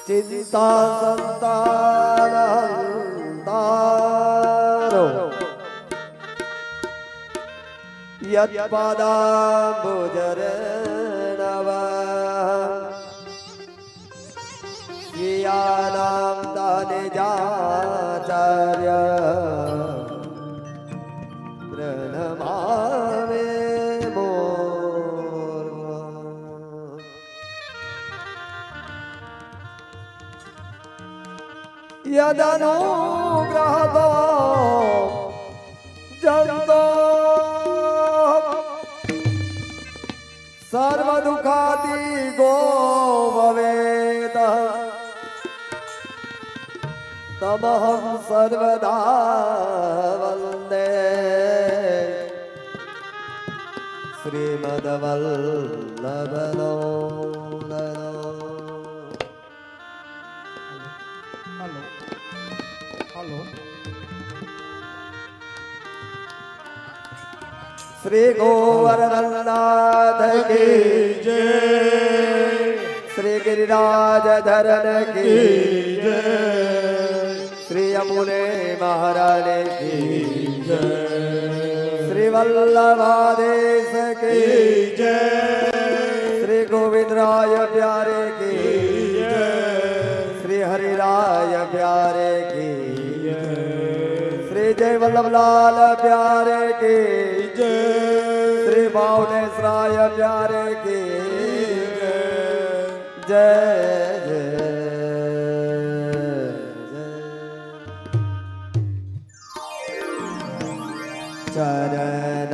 चिंता संतान हंतारो यत्पदाम्बुजर्णव स्वीयानां तनिजाचार्य प्रणमामि यदनुग्रहतो जन्तो सर्वदुःखातिगो भवेत् तमहं सर्वदा वन्दे श्रीमद्वल्लभनन्दनं। श्री गोवर्धननाथ की जय, श्री गिरिराज धरन की जय, श्री यमुने महाराज की जय, श्री वल्लभादेश की जय, श्री गोविंद राय प्यारे की जय, श्री हरिराय प्यारे की जय, श्री जय वल्लभ लाल प्यारे की जय, श्री भावनेश्वराय प्यारे की जय जय जय चरण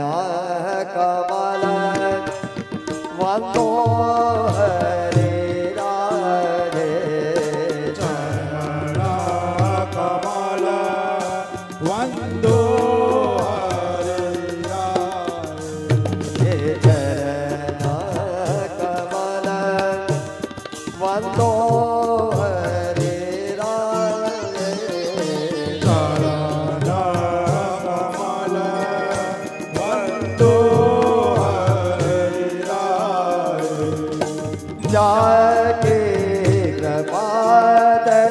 कमल वंदो हरे राधे चरण कमल वंदो जाके कृपा दे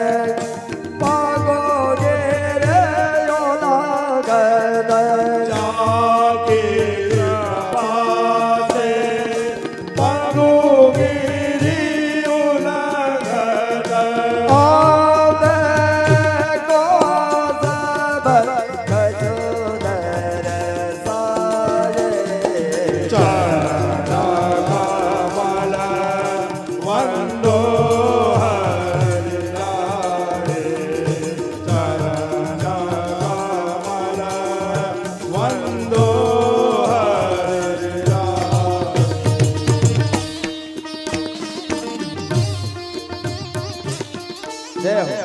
पागो रे योना गद जाके कृपा से पागो गिरी योना गद आवे को सब कजुदर साये वंदो हरि राधे चरण कमल वंदो हरि राधे। जय हो।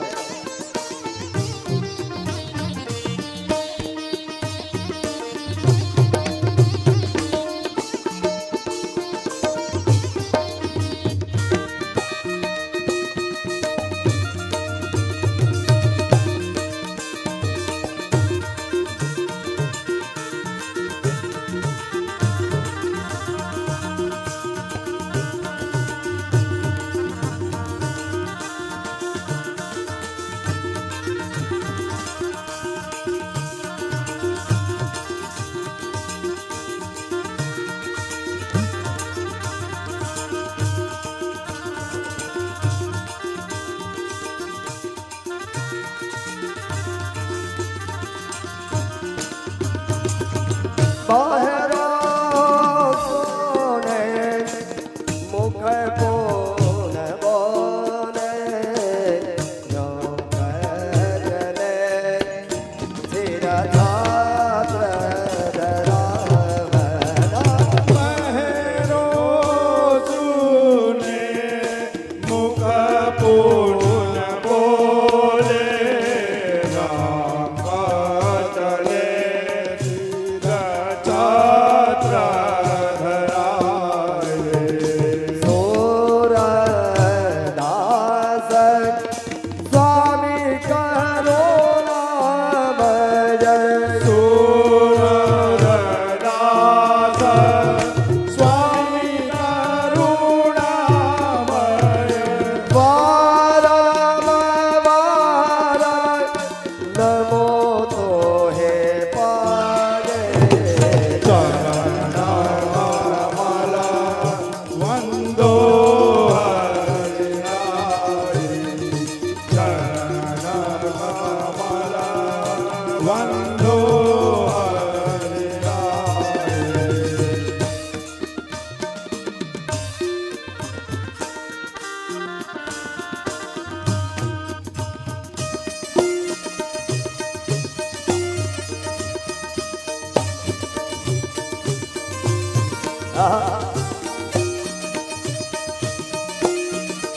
હા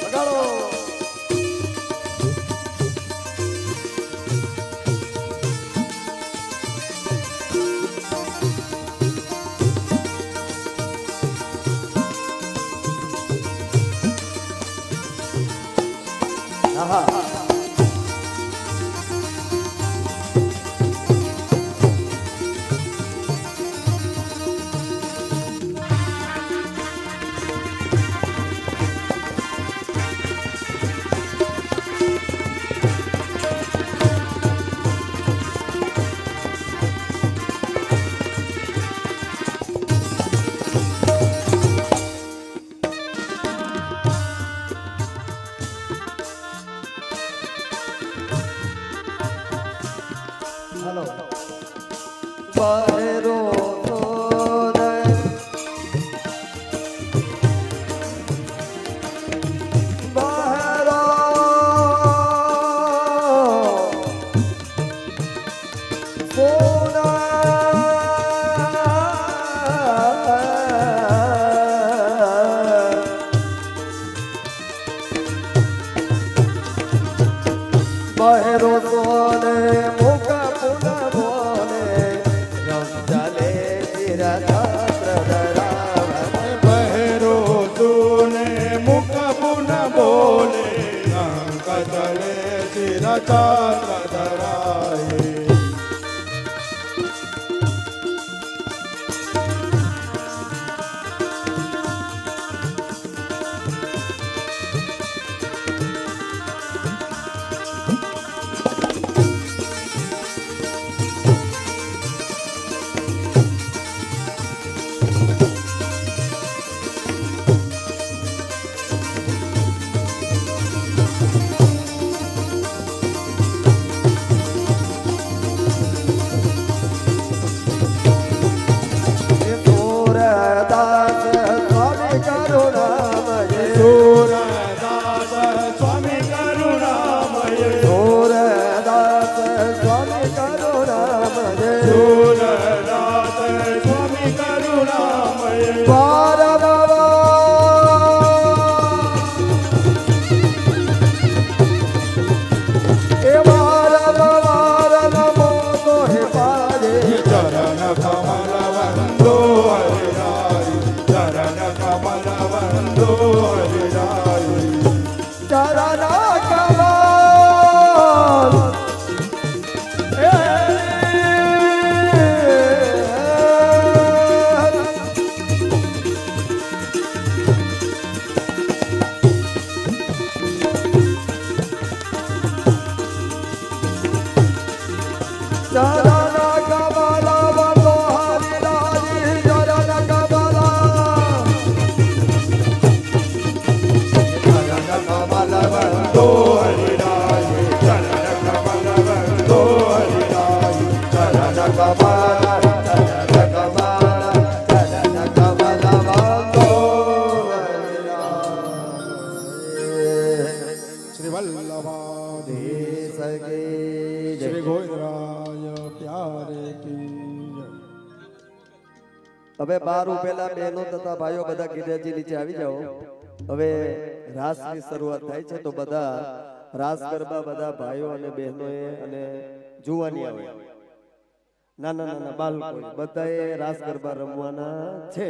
વગાડો. હા હાલો. બહેરો સોને બહેરો બહેરો સોને મુખ પુન બોલે રમ ચાલે ચિરછત્ર ધરાવને બહેરો તુને મુખ પુન બોલે અંક તલે શિર ચાત્ર ધરાય સુરદાસ સ્વામી કરુણામય સુરદાસ સ્વામી કરુણામય સુરદાસ સ્વામી કરુણામય સુરદાસ સ્વામી કરુણામય વાર બાબા એ વાર બાબા નમો તો હે પારે ચરણ કમલ વંદો હરિરાય ચરણ કમલ વંદો હરિરાય ચરણ કમલ ચરણ કમલ વંદો હરિરાય ચરણ કમલ ચરણ કમલ વંદો હરિરાય ચરણ કમલ વંદો હરિરાય ચરણ શ્રી વલ્લભાધીશ શ્રી ગોવિંદરાય પ્યારે કી જય. હવે 12 પેલા બહેનો તથા ભાઈઓ બધા ગિરજાજી નીચે આવી જાઓ. હવે રાસની શરૂઆત થાય છે તો બધા રાસ ગરબા બધા ભાઈઓ અને બહેનોએ અને જુવાની આવે નાના નાના બાળકો બધાએ રાસ ગરબા રમવાના છે.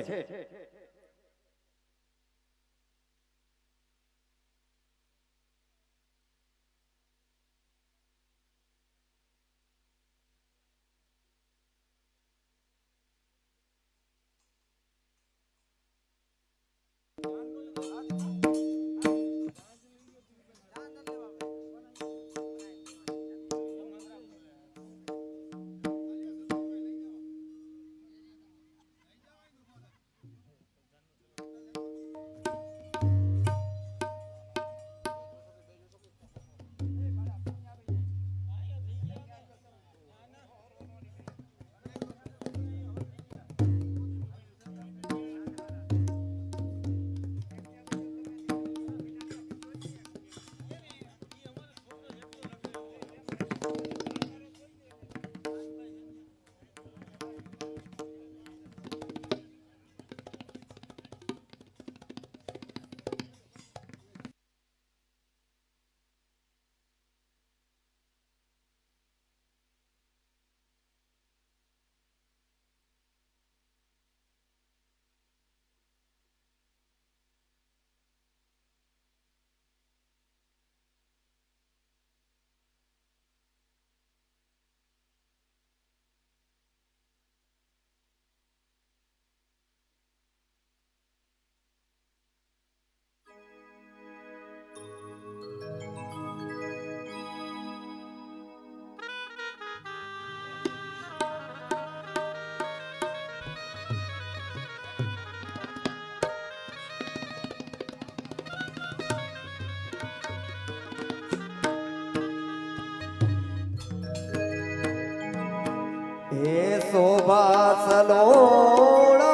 શોભા સલોણા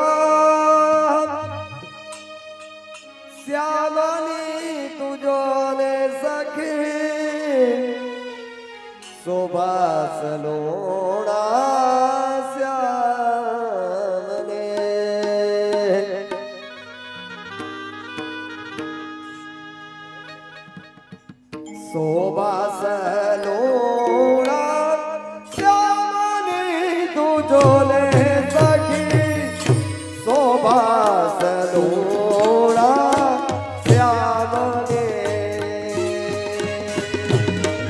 શ્યામની તુજો ને સખી શોભા સલોણા શ્યામને શોભા સલોણા શ્યામની તુજો ને સખી શોભા સલોણા શ્યામને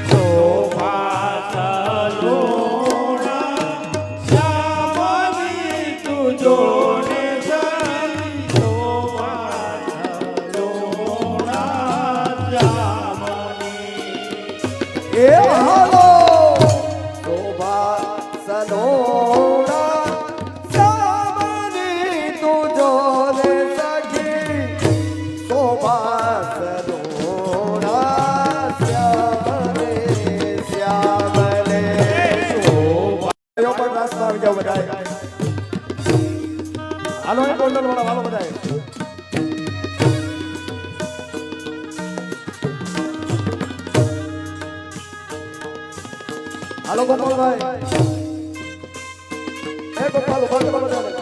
શોભા સલોણા શ્યામની તુજો ને સખી શોભા સલોણા શ્યામની એ હાલો શોભા સલોણા શ્યામની તુજો ને સખી શોભા સલોણા શ્યામને શ્યામને શોભા યો પણ રાસ્તા આવી જાઓ બધાય હાલો એ ગોંડલ વાળા હાલો બધાય હાલો ગોપાલભાઈ એ ગોપાલ ઉભા કરો બધા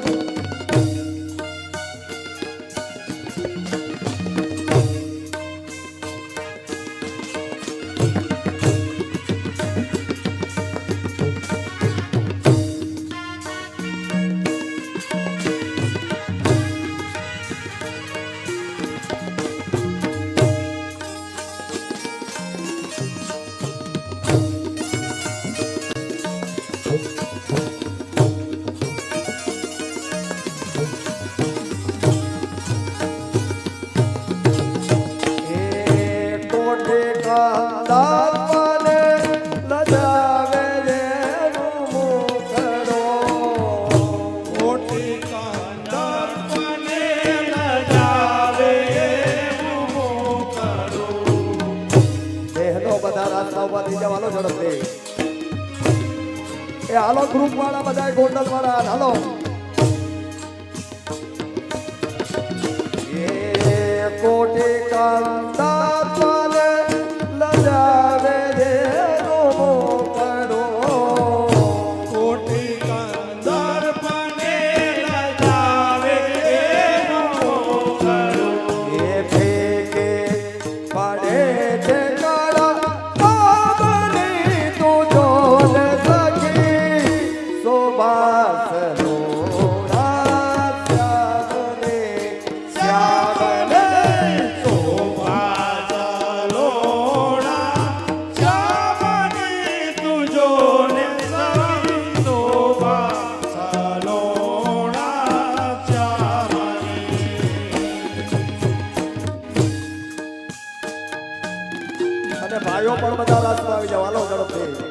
હાલો ગ્રુપ વાળા બધા ગોંડલ વાળા હાલો એ કોટી કાંતા પાલે લજાવે રે નો કરો કોટી કંદર pane લજાવે નો કરો એ ફેકે પાડે છે કાળા પાવની તુજો ને સખી શોભા સલોણા શ્યામને શ્યામને શોભા સલોણા શ્યામની તુજો ને સખી શોભા સલોણા શ્યામની અને ભાઈઓ પણ બધા રાસ્તા આવી જાવ હાલો ઝડપથી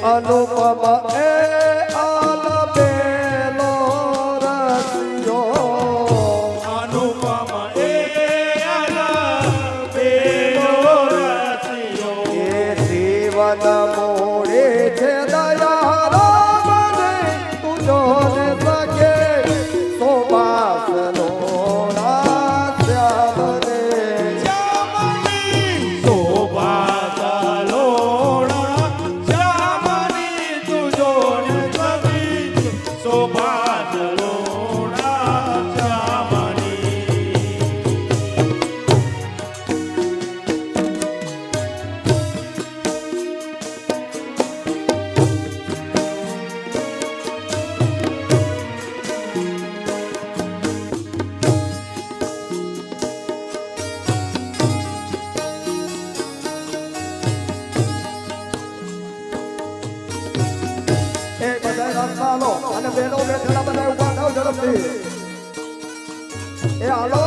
અનુપમ એ આલબેલો રસિયો અનુપમ એ આલબેલો રસિયો એ જીવન મોડે છે દયાળો મને તુજો ને સખે શોભાસનો રાસ્યામને શ્યામની શોભા સલોણા શ્યામની તુજો ને સખી શોભા સલોણા શ્યામની એ બધા રસ્તાલો અને બેનો બેઠેલા બધા ઉભા થાવ ઝડપથી એ હાલો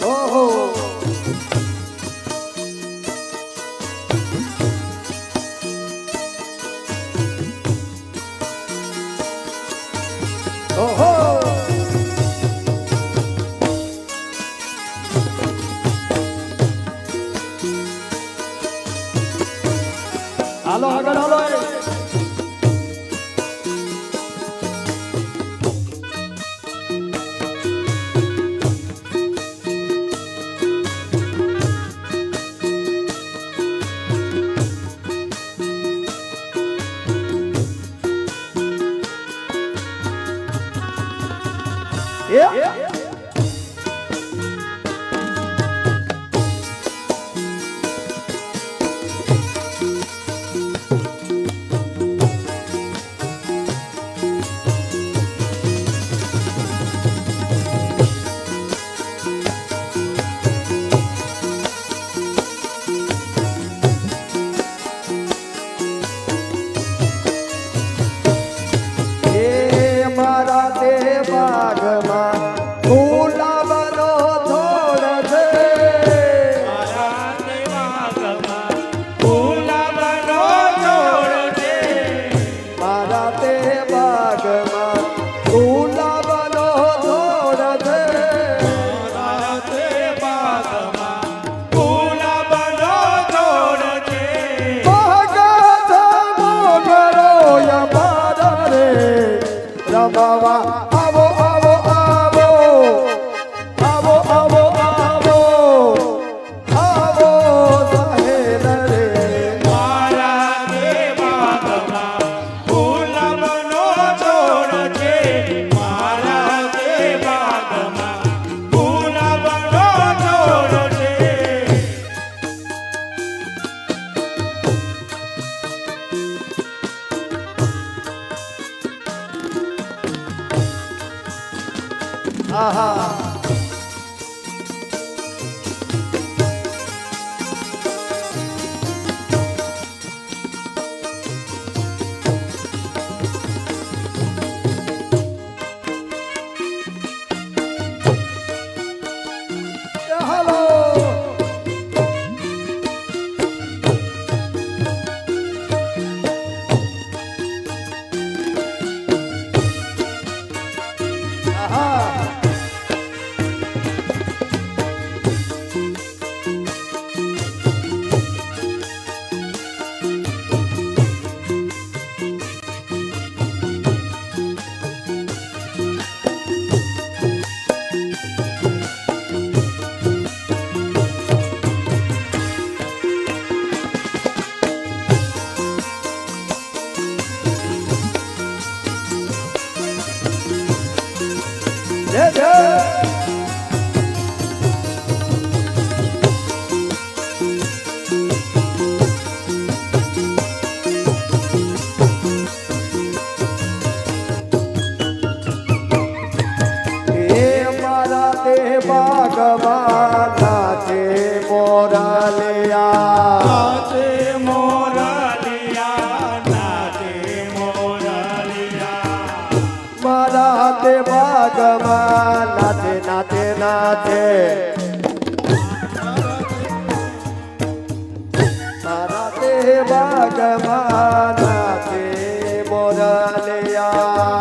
ઓહો ઓહો હાલો આગળ હાલો Yeah. મારા તે બાગમાં ગુલાબનો છોડ છે મારા દેવાગમાં ગુલાબનો છોડ છે મારા તે બાગમાં ગુલાબનો છોડ છે મારા દેવાગમાં ગુલાબનો છોડ છે ભાગા મોગરો યમાર રે રમવા આવો આવો આવો આવો આવો આવો આવો સહેલ રે મારા દેવાગમાં ગુલાબનો છોડ છે મારા દેવાગમાં ગુલાબનો છોડ છે આહા હાલો આહા બાગમાં નાચે નાચે નાચે મારા તે બાગમાં નાચે મોરલિયા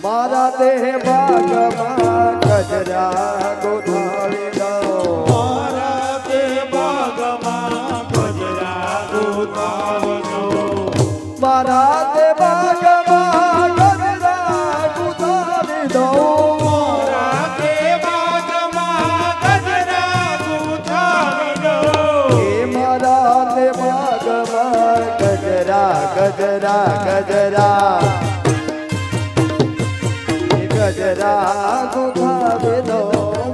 મારા દેહ બાગમાં ગજરા ગોઠાવી દો મારા દેહ બાગમાં ગજરા ગોઠાવજો મારા દેહ બાગમાં ગજરા ગોઠાવી દો મારા દેહ બાગમાં ગજરા ગોઠાવી દો એ મારા દેહ બાગમાં ગજરા ગજરા ગજરા ગજરા ગોઠાવી દો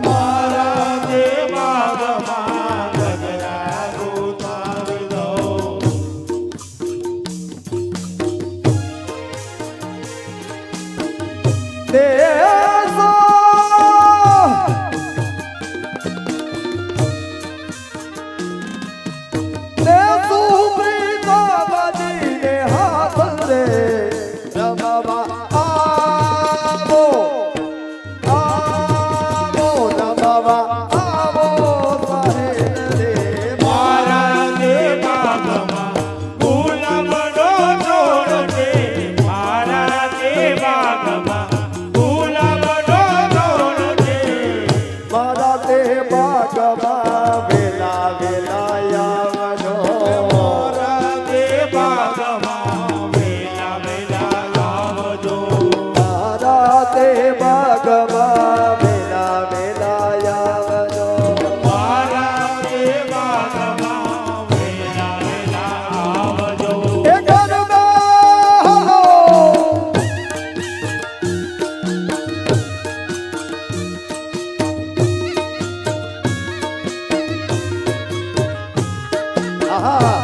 મારા દેહ બાગમાં ગજરા ગોઠાવી દો દેશો દેશો પ્રીતા બાજીને હાથ રે રમવા આવો આવો મારા તે બાગમાં વેલા વેલા આવજો મોરા તે બાગમાં વેલા વેલા આવજો મારા તે બાગમાં વેલા વેલા આવજો મારા તે બાગમાં વેલા વેલા આવજો એ ઘરમાં આહા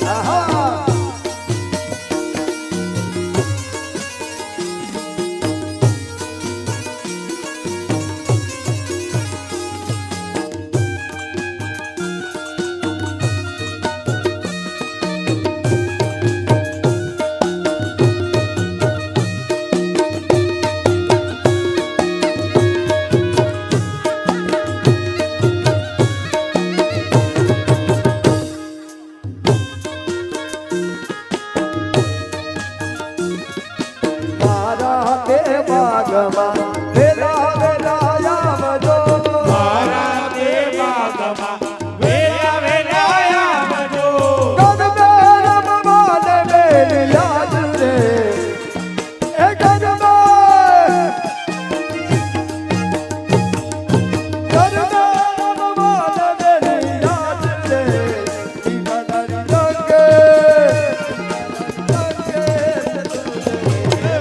આહા મારા તે બાગમાં વેલા વેલા આવજો મારા તે બાગમાં વેલા વેલા આવજો ગગન રમવાને બેન યાદ રે એ ગગનમાં રમવાને બેન યાદ રે જીવન રંગે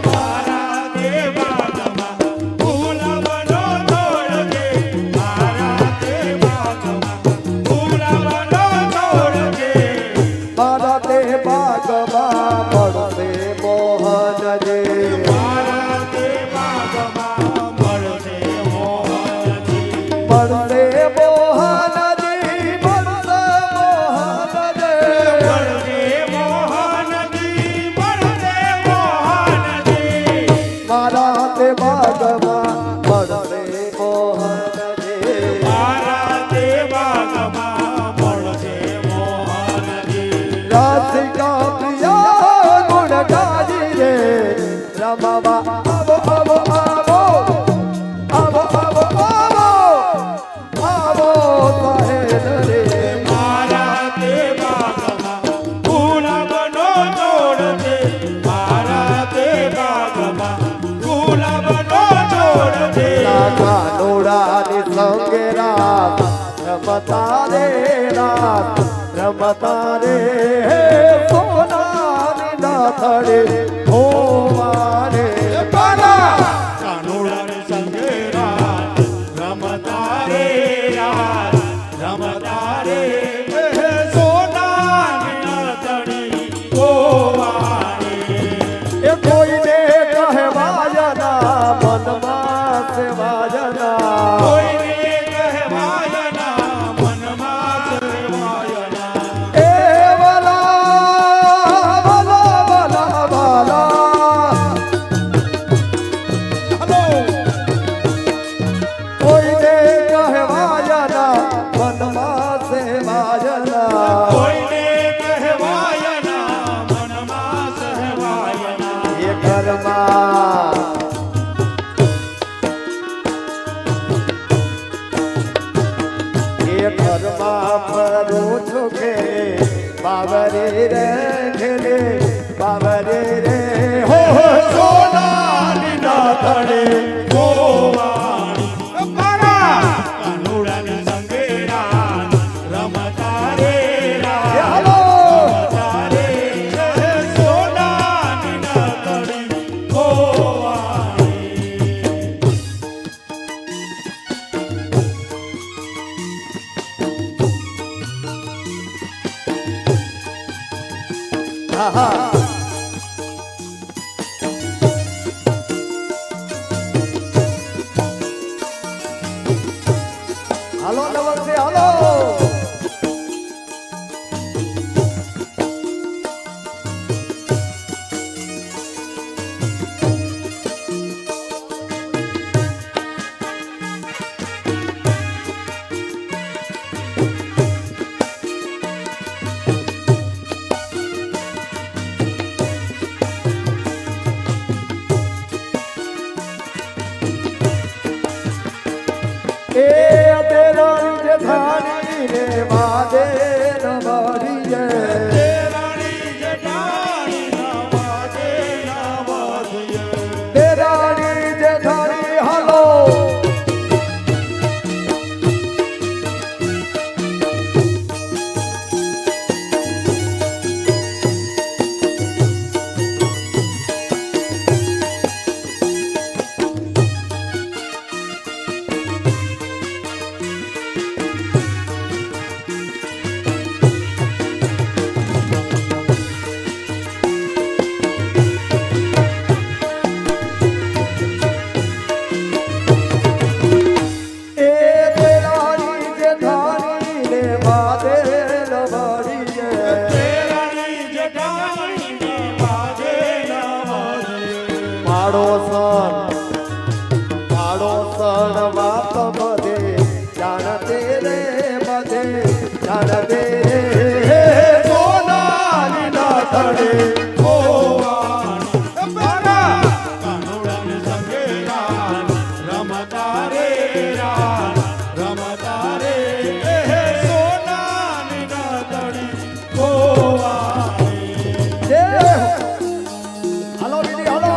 મારા તે બાગમાં ગુલાબનો છોડ છે મારા તે બાગમાં ગુલાબનો છોડ છે મારા તે બાગમાં પડશે મોહનજી મારા તે બાગમાં મળશે મોહનજી પડશે મોહનજી પડશે મોહનજી મળશે મોહનજી મારા તે બાગમાં પડશે મોહનજી મારા તે બાગમાં મળશે મોહનજી રાધિકા પ્રિયા ગુણ ગાજી રે રમવા આવો આવો આવો આવો આવો આવો આવો સાહેબ રે મારા તે બાગમાં ગુલાબનો છોડ છે મારા તે બાગમાં ગુલાબનો છોડ છે કાનોડાની સંગે રાત રમતા રે રાત રમતા રે સોનાની નાથડે હોવારે કાનુડાને સંગે રાત રમતા રે રાત રમતા રે સોનાની નાતડી ગોવાણી એ કોઈને કહેવાયના મનમાં સેવાયના કોઈને કહેવાયના મનમાં સેવાયના એ વાલા વાલા વાલા વાલા હલો કોઈને કહેવાયના મનમાં સેવાયના કોઈને કહેવાયના મનમાં સહેવાયના એ ઘરમાં એ ઘરમાં ફરું છું કે બાવરે રે ખેલે બાવરે રે હો હો સોનાની નાતડે ગોવાણી કાનુડાને સંગે રાત રમતા રે રાત હાલો રમતા રે સોનાની નાતડી ગોવાણી આહા હાલો નવલસિંહ હાલો માદે નવરીએ દેરાણી જેઠાણી ના વાદે ના વાદીએ. દેરાણી જેઠાણી હાલો જાણતે રે સોનાની નાથડે ગોવાણી મારા કાનુડાને સંગે રાન રમતા રે રાન રમતા રે સોનાની નાતડી ગોવાણી. હાલો બીજી હાલો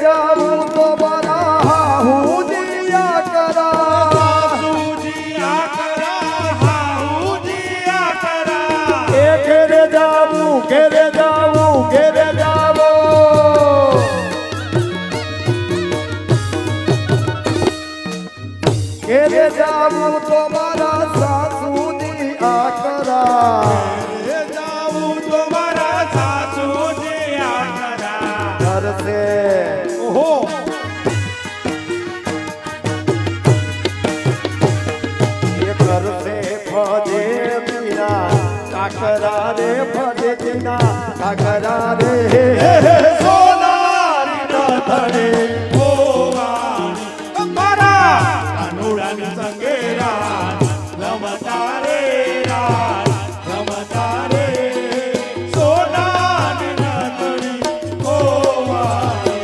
જાવું તો મારા હું દિયા કરા સુજિયા કરા હાઉજિયા કરા એ ઘેરે જાવું ઘેરે જાવું ઘેરે જાવું ઘેરે જાવું તો મારા સાસુની આકરા રે જાવું તો મારા સાસુજિયા કરા ઘરસે ઓહો એ ઘરસે ફજે મીરા કાકરા રે ફજે જીના કાકરા રે સોનારી નાથડે ગોવાણી મારા કાનુડાની સંગે રાન રમતા રે રાન રમતા રે સોનાની નાથડી ગોવાણી.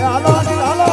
હાલો હાલો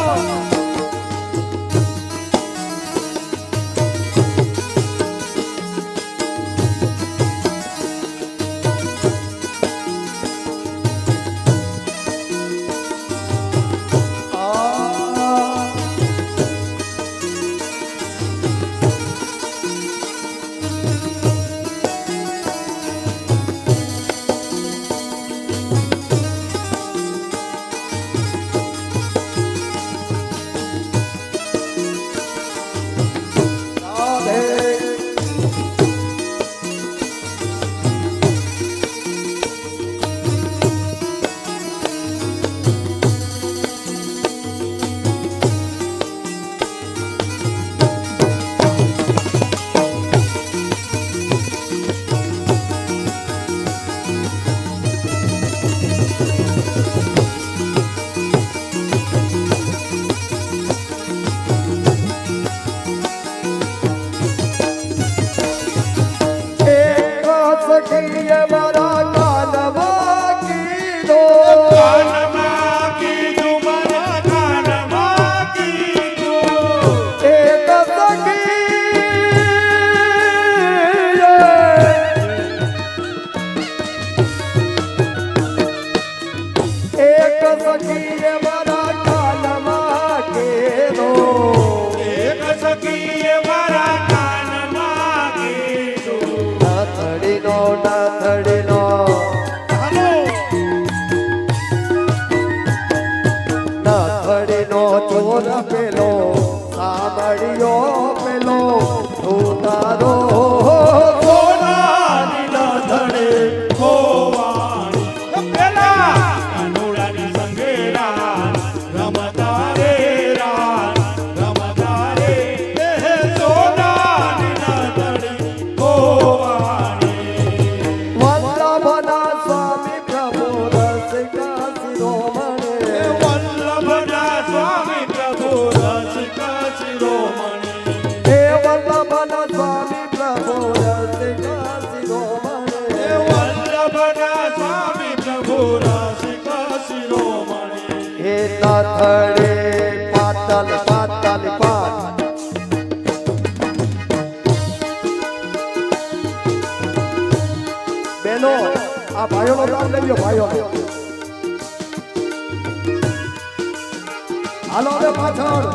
નાથડીનો ચોર પેલો સાંભળ્યો પેલો તું તારો સોનાની નાથડે ગોવાણી પેલા કાનુડાની સંગે રાત રમતા રે એ સોનાની નાથડે ગોવાણી વલ્લભના સ્વામી પ્રભુ રસિકા શિરોમણે વલ્લભના સ્વામી પ્રભુ રસિકા શિરોમણી હે વલ્લભના સ્વામી પ્રભુ રસિકા શિરોમણે વલ્લભના સ્વામી પ્રભુ રસિકા શિરોમણી હે નાથડે પાતલ પાતલ પાત બેનો આ ભાઈઓનો નામ લઈ લો ભાઈઓ હાલો હવે પાછળ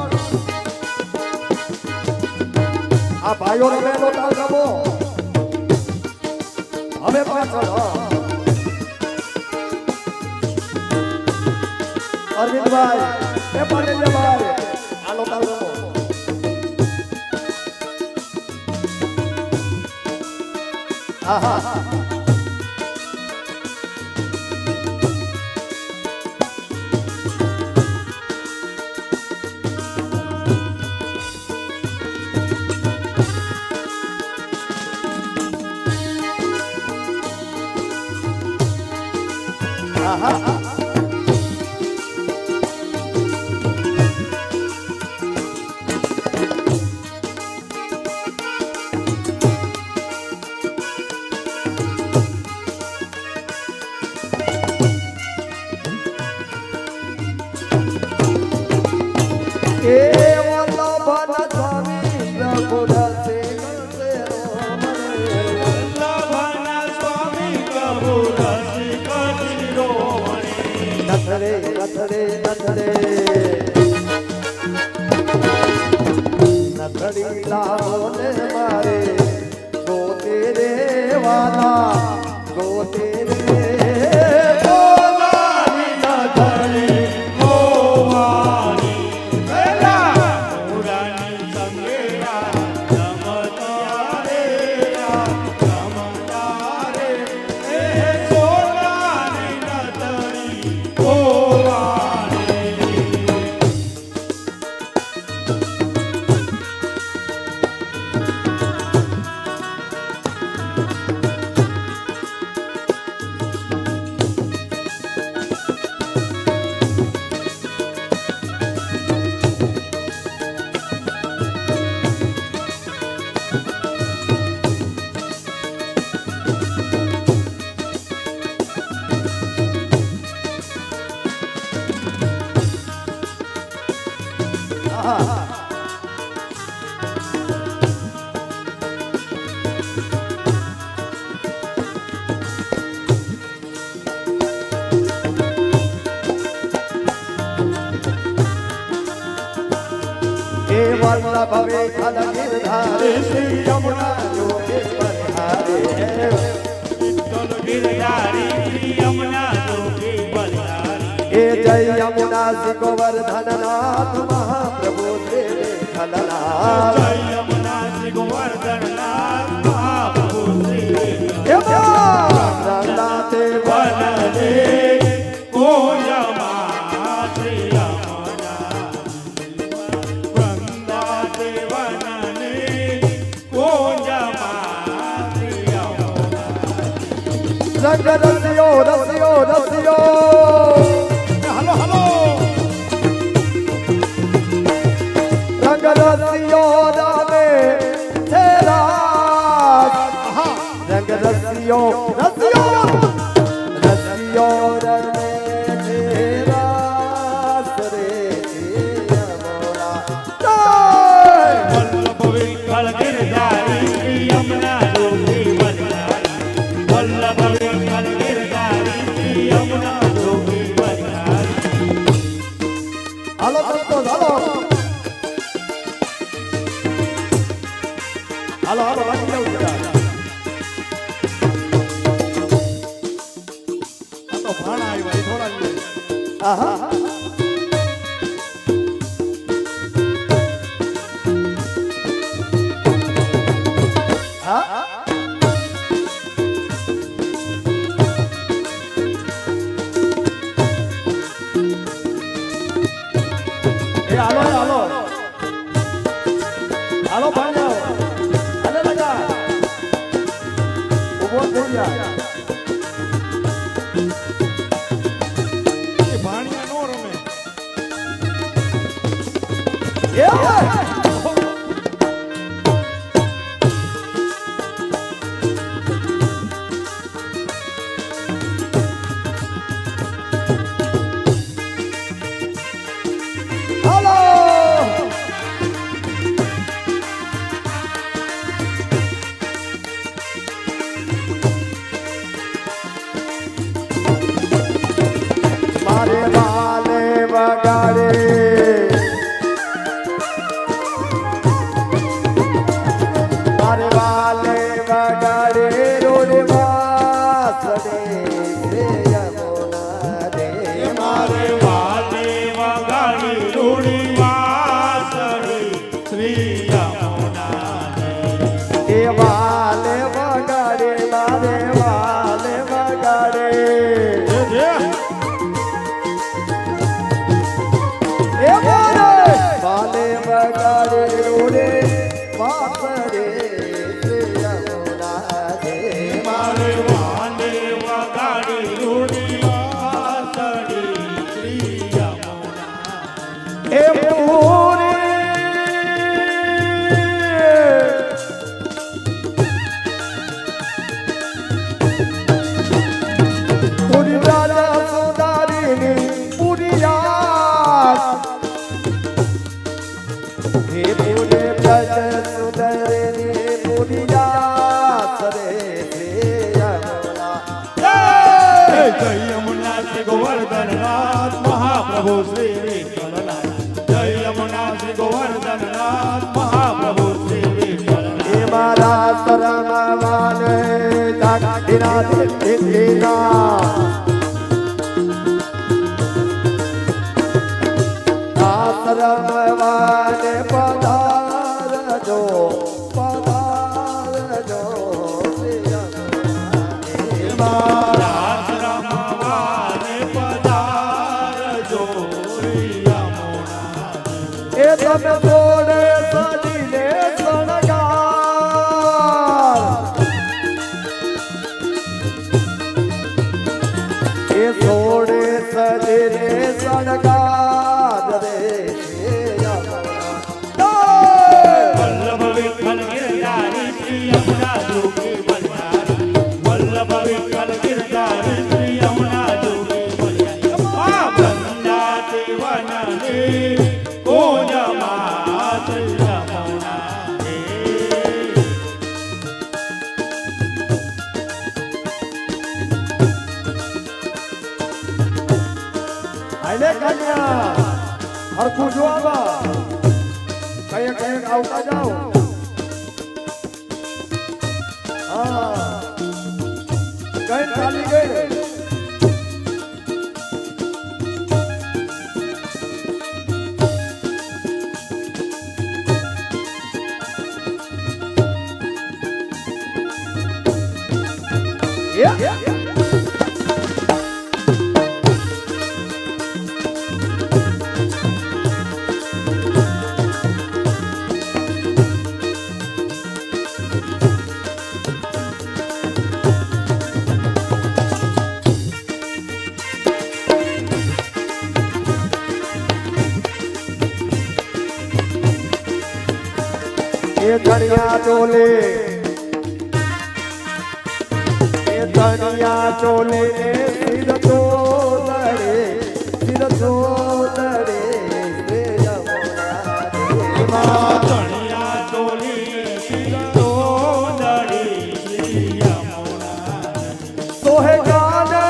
આ ભાઈઓનો બેનો તાલ ગમો હવે પાછળ અરવિંદભાઈ એ પાટીલભાઈ હાલો તાલ ગમો આહા એ વલ્લભના સ્વામી પ્રભુ રસિકા શિરોમણે વલ્લભના સ્વામી પ્રભુ રસિકા શિરોમણી નથડે નથડે નથડે નથડી લાવો ને મારે ગોતે રે વાલા ગોતે રે સોનાની નાથડે ગોવાણી પેલા કાનુડાની સંગે રાત રમતા રે એ સોનાની નાથડી ગોવાણી હે વલ્લભ વેખલ ગિરધારે શ્રી યમુના જોગે બલિહારે વિઠ્ઠલ ગિરધારી યમુના જોગી બલિહારી હે જય યમુના શ્રી ગોવર્ધનનાથ મહાપ્રભુ તે વેખલનાથ જય યમુના શ્રી ગોવર્ધનનાથ મહાપ્રભુ શ્રી હે નાથે વનદે કોયમા શ્રી યમુના વંદાતે વનને કોયમા શ્રી યમુના રંગ રસિયો રસિયો રસિયો હાલો હાલો રંગ રસિયો રામે તેરા રંગ રસિયો રસિયો રસિયો રમે તેરા સરે યમુના જય વલ્લભ વિઠ્ઠલ ગિરધારી યમુના જોગી બલિહારી વલ્લભ વિઠ્ઠલ ગિરધારી યમુના જોગી બલિહારી હાલો સંતોષ હાલો હાલો હાલો વાંચી જાવ જરા આ તો ભાણા આવ્યા એ થોડા જ લે. આહા મારે વાલે વગાડે મારે વાલે વગાડે રોડ વાસડે રે યમુના રે મારે વાલે વગાડી રૂડી વાસળી શ્રી યમુનાને. એ વાલે વગાડે મારે વાલે વગાડે એ મારે વાલે વગાડે રોડે વાસડે રે યમુના રે મારે વાલે વગાડી રૂડી વાસળી શ્રી યમુનાને. એ પૂરી પૂરી રાજા સુધારીની પૂરી યાદ હે પૂરે પ્રજ સુધરેની પૂરી યાદ રે રે યમુના જય યમુના શ્રી ગોવર્ધનનાથ મહાપ્રભુ શ્રી વિઠ્ઠલનાથ. જય યમુના શ્રી ગોવર્ધનનાથ મહાપ્રભુ શ્રી વિઠ્ઠલનાથ. એ મારા શરણવાને દાખીના દેખીના આ શરણવાને પધારજો પધારજો શ્રી યમુના રામવાને પધારજો શ્રી યમુનાને. એ તમે જોડે સજીને શણગાર એ જોડે સજીને શણગાર રે વલ્લભ વિઠ્ઠલ ગિરધારી શ્રી યમુના જોગી બલિહારી. વલ્લભ વિઠ્ઠલ ગિરધારી શ્રી યમુના જોગી બલિહારી. આ વૃંદાતી વનની કુંજમાં શ્રી યમુનાને. આલે કન્યા હરખું જોવા કઈ કઈ આવતા જાઓ હા કઈ ચાલી ગઈ એ ધણિયા ચોલે એ ધણિયા ચોલે સિર ચોદડે સિર ચોદડે રે યમુના રે ધણિયા ચોલી શિરોદરી શ્રી યમુનાને. સોહે ગાને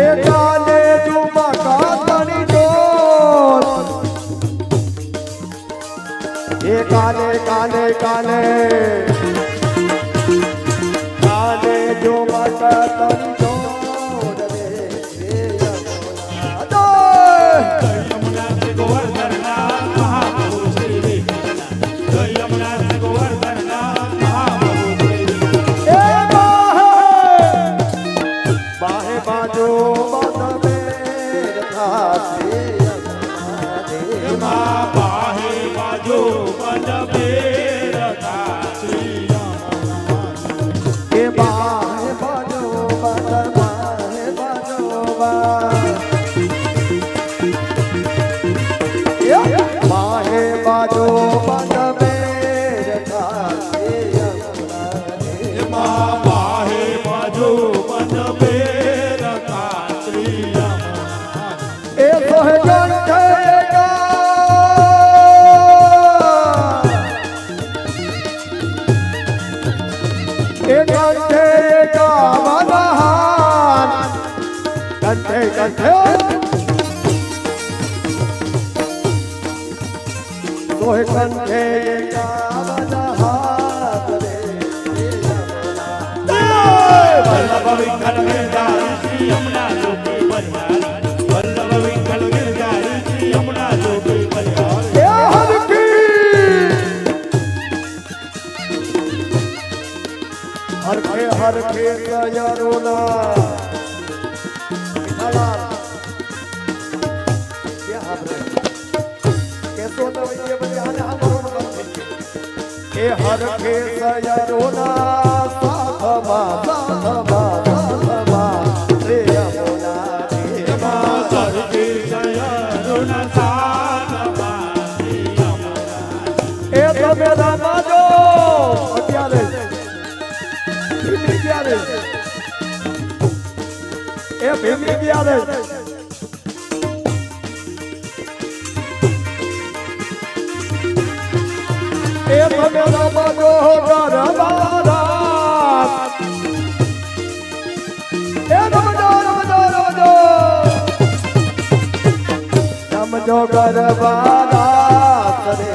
એ ગાને જુમા કાતણી ડોલ એ કાને કાને કાને કાને જુમા કાતણી ડોલ રે યમુના જય યમુના શ્રી ગોવર્ધનનાથ મહાપ્રભુ શ્રી વિઠ્ઠલનાથ. જય યમુના શ્રી ગોવર્ધનનાથ મહાપ્રભુ શ્રી વિઠ્ઠલનાથ. એ બાહે બાજો બદમે રખાશે યમુના રે એમાં બાહે બાજુ બનબે રથા શ્રી યમુનાને. કે બાહે બાજો બદમે કંઠે સોહે કંઠે કાવના હાથ રે વલ્લભ વિઠ્ઠલ ગિરધારી શ્રી યમુના જોગી બલિહારી વલ્લભ વિઠ્ઠલ ગિરધારી શ્રી યમુના જોગી બલિહારી એ હરકી હરખે હરખે કયરોના મિઠાલાલ કે હાબરે કેસો તો એ બધી આને હાબરો નથી એ હરખે કયરોના સાથમાં રે યમુના દેવા સરકી જયરુના સાથમાં શ્રી યમુના એ તમે રામાજો અત્યારે ભીમી ક્યારે એ ભીમી ક્યારે એ તમે રામાજો ગરબારા એ રામજો ગરબારા રે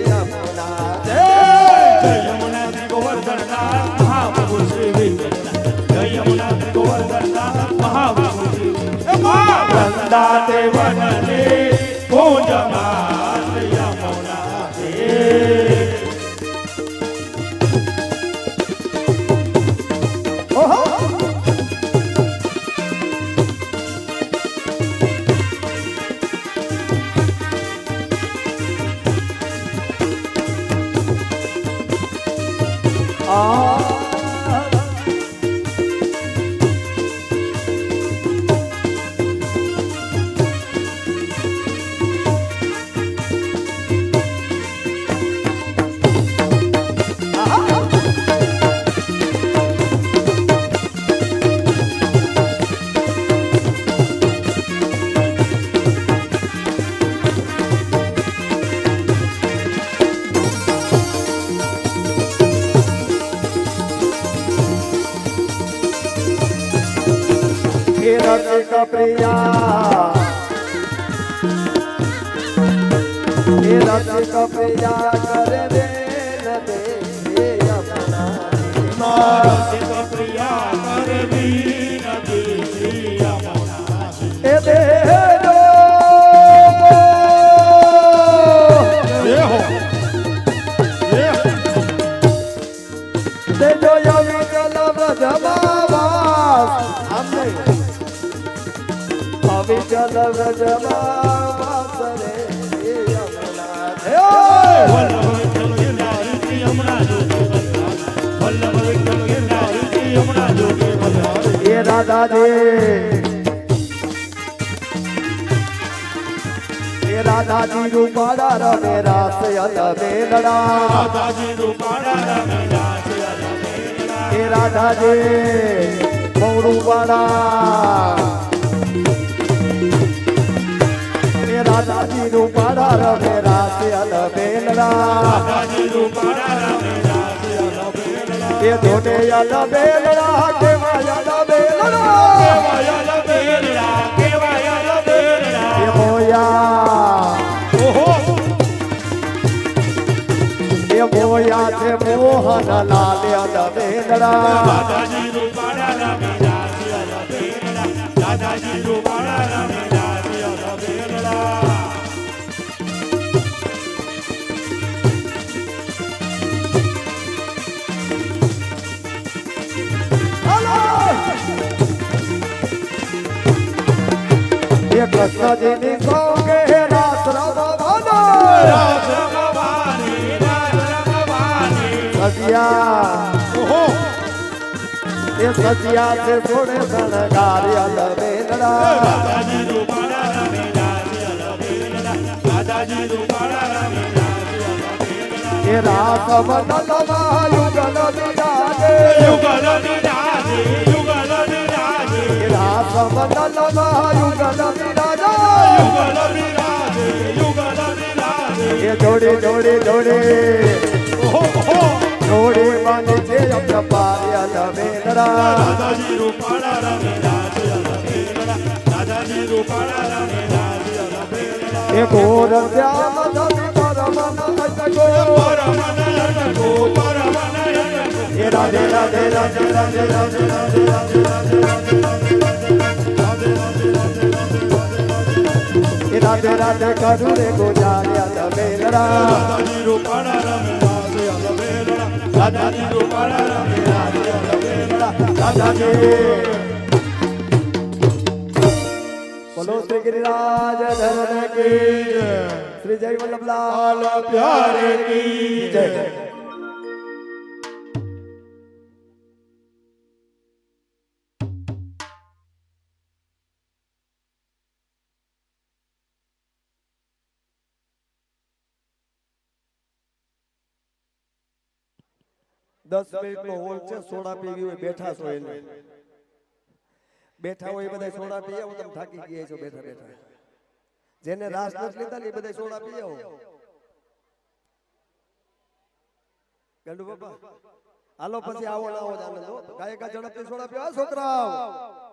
યમુના જય યમુના શ્રી ગોવર્ધનનાથ મહાપ્રભુ શ્રી વિઠ્ઠલનાથ જય યમુના શ્રી ગોવર્ધનનાથ મહાપ્રભુ શ્રી વિઠ્ઠલનાથ વંદાતે વનને પૂજમાત યમુના તે ઓહો रसिक प्रिया हे रसिक प्रिया करे दे न दे यमुना રસિક પ્રિયા કરવી નદી શ્રી યમુના એ દે દો દે જો યમી ચલ વ્રજમાવાસ આમને અવિચલ વ્રજમાવાસ રે યમુના વલ્લભ વિઠ્ઠલ ગિરધારી શ્રી યમુના જોગી બલિહારી વલ્લભ વિઠ્ઠલ ગિરધારી શ્રી યમુના જોગી બલિહારી એ રાધાજી રૂપાડા રમે રાસ અલબેલડા રાધાજી રૂપાડા રમે રાસ અલબેલડા એ રાધાજી મૌરુવાડા એ રાધાજી રૂપાડા રમે રાસ અલબેલડા રાધાજી રૂપાડા રમે રાસ અલબેલડા એ ધોને અલબેલડા કેવાય અલબેલડા કેવાય અલબેલડા કેવાય અલબેલડા એ મોયા ઓહો એ મોયા છે મોહન લાલ અલબેલડા રાધાજી રૂપાડા રમે રાસ અલબેલડા રાધાજી રૂપાડા રમે રાસ અલબેલડા એ કૃષ્ણજીની સોંગે રાસ રમવાનો રાસ રમવાની રાસ રમવાની સજિયા ઓહો એ સજિયા છે સોડે શણગારી અલબેલડા રાધાજી રૂપાડા રમે રાસ અલબેલડા રાધાજી રૂપાડા રમે રાસ અલબેલડા એ રાસ મંડલમાં યુગલ બિરાજે યુગલ બિરાજે યુગલ બિરાજે એ રાસ મંડલમાં યુગલ બિરાજે યુગલ બિરાજે યુગલ બિરાજે એ જોડી જોડી જોડી ઓહો ઓહો જોડી બની છે અપ્રપારી અલબેલડા રાધાજી રૂપાડા રમે રાસ અલબેલડા રાધાજી રૂપાળા રમે રાધિયા રમે એ ઘોર શ્યામ ધમી પરમ નટકો એ રાધે રાધે રાધે રાધે રાધે રાધે રાધે રાધે એ રાધે રાધે કરું રે ગોજાલ્યા તમેલરા રાધાજી રૂપાળા રમે રાધિયા રમે રાધાજી રૂપાળા રમે રાધિયા રમે રાધાજી બોલો શ્રી ગિરિરાજ ધરણ કી જય શ્રી જય વલ્લભલાલ પ્યારે કી જય 10 મિનિટનો હોલ છે સોડા પીવી હોય બેઠા છો એને બેઠા હોય બધા સોડા પીએ હું તમે થાકી ગયા છો બેઠા બેઠા જેને રાસ નથી લીધા ને એ બધા સોડા પીએ હો ગંડુ બાપા હાલો પછી આવો ના આવો આનંદ હો ગાયકા ઝડપથી સોડા પીવા છોકરાઓ